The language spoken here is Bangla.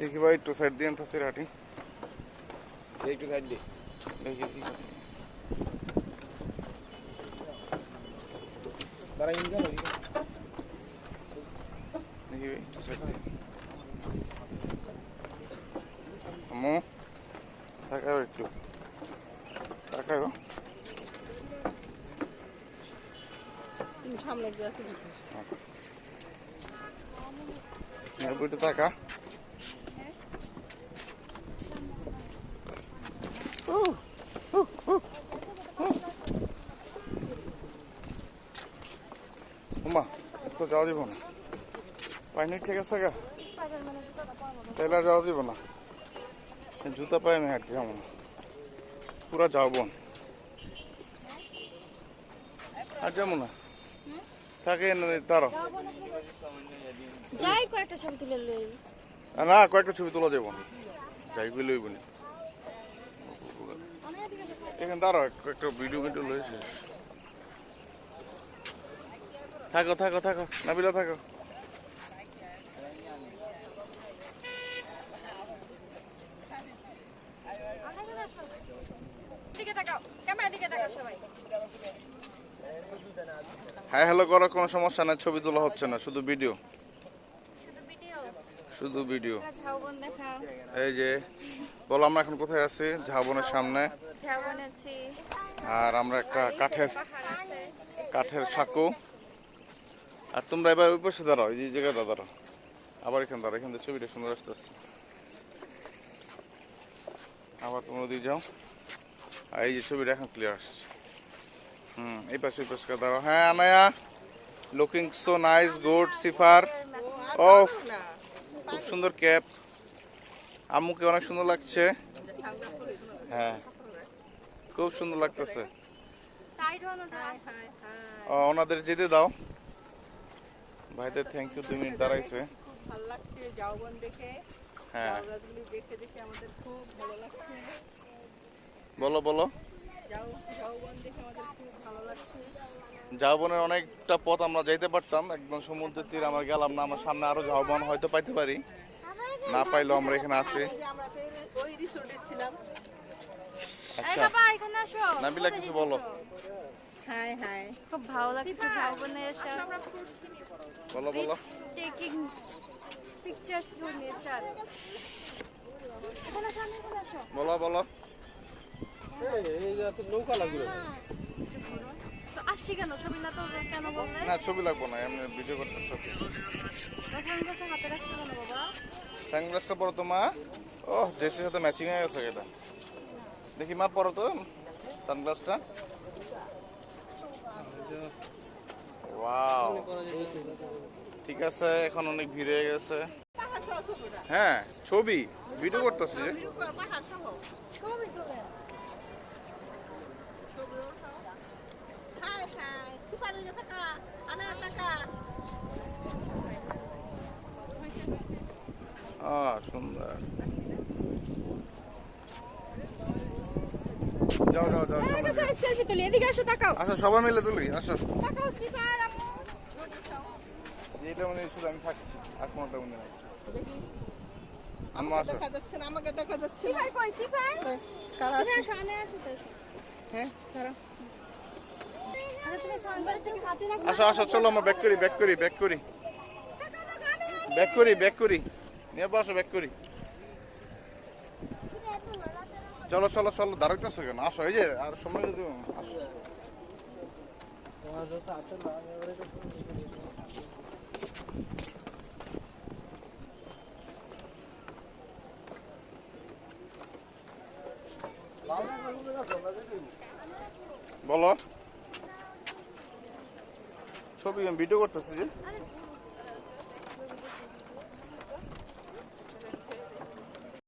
দেখি ভাই একটু সাইড দিয়ে থাকতে হাঁটি একটু সাইড দিয়ে দেখি কি তারা ইনকাম দেখি ভাই একটু সাইড দিয়ে আম্মু তাকাও একটু তাকাও সামনে গিয়ে আছে বইটা তাকা উমা তো যাওয়া যাব না পাইনি ঠিক আছে গা তাহলে আর যাওয়া যাব না জুতা পাই না আর কি যেমন পুরা যাও বোন আর যেমন না থাকে তার যাই কয়েকটা ছবি তুলে লই না কয়েকটা ছবি তোলা যাবো না যাই বলে লইব না এখানে দাঁড়াও একটা ভিডিও লয়েছে থাকো থাকো থাকো নাবিলা থাকো দিকে তাকাও ক্যামেরা দিকে তাকাও সবাই হ্যাঁ হ্যালো করো কোনো সমস্যা নাই ছবি তোলা হচ্ছে না শুধু ভিডিও শুধু ভিডিও ঝাউবন দেখাও এই যে বলো আমরা এখন কোথায় আছি ঝাউবনের সামনে ঝাউবন আছি আর আমরা একটা কাঠের পাহাড় আছে কাঠের সাঁকো আর তোমরা এবার ওই পাশে দাঁড়াও এই জায়গাটা দাঁড়াও আবার এখানে দাঁড়াও এখান থেকে ছবিটা সুন্দর আসতেছে আবার তোমরা দিয়ে যাও আর এই যে ছবিটা এখন ক্লিয়ার আসছে এই পাশে ওই পাশে দাঁড়াও হ্যাঁ Anaya looking so nice good সিফার অফ খুব সুন্দর ক্যাপ আম্মুকে অনেক সুন্দর লাগছে হ্যাঁ খুব সুন্দর লাগতেছে ওনাদের যেতে দাও ভাইদের থ্যাংক ইউ 2 মিনিট দাঁড়াইছে ভালো লাগছে ঝাউবন দেখে হ্যাঁ জায়গাগুলি দেখে আমাদের খুব ভালো লাগছে বলো বলো ঝাউবন দেখে আমাদের খুব ভালো লাগছে ঝাউবনের অনেকটা পথ আমরা যাইতে পারতাম একদম সমুদ্রের তীর আমরা গেলাম না আমার সামনে আরো ঝাউবন হয়তো পাইতে পারি না পাইলেও আমরা এখানে আছি আমরা ওই রিসোর্টে ছিলাম আচ্ছা বাবা এখানে আসো নাবিলা কিছু বলো হাই হাই খুব ভালো লাগছে ঝাউবনে এসে বলো বলো টেকিং পিকচার্স গুড নেচার এখানে সামনে এখানে আসো বলো বলো এই যে তো নৌকা লাগবে তো আসছি কেন ছবি না তো কেন বললে না ছবি লাগবো না এমনি ভিডিও করতেছ সানগ্লাস হাতে রাখছো কেন বাবা সানগ্লাসটা পরো তো মা ও ড্রেসের সাথে ম্যাচিং হয়ে গেছে এটা দেখি মা পরো তো সানগ্লাসটা ওয়াও ঠিক আছে এখন অনেক ভিড় হয়ে গেছে হ্যাঁ ছবি ভিডিও করতেছে যে ছবি তোলে হাই হাই কি পারে টাকা আনা টাকা সুন্দর যাও যাও যাও সামনে যাও। সেলফি তুলি এদিকে আসো তাকাও আসো সবাই মিলে তুলি আসো তাকাও সিফার আপু এটা মনে হয় শুধু আমি থাকছি আর কোনটা মনে নাই দেখি আম্মা আমাকে আসো দেখা যাচ্ছে না আমাকে দেখা যাচ্ছে না সিফার কই সিফার কারা তুমি আসো আনে আসো তো হ্যাঁ কারা আরে তুমি সানগ্লাস তুমি হাতে রাখো আসো আসো চলো আমরা ব্যাক করি ব্যাক করি ব্যাক করি ব্যাক করি ব্যাক করি নিয়ে বসো ব্যাক করি চলো চলো চলো দাঁড়াইতেছো কেন আসো এই যে আর সময় যদি আসো তোমার যত আছে না আমি এবারে তো বলো ছবি আমি ভিডিও করতেছি যে আরে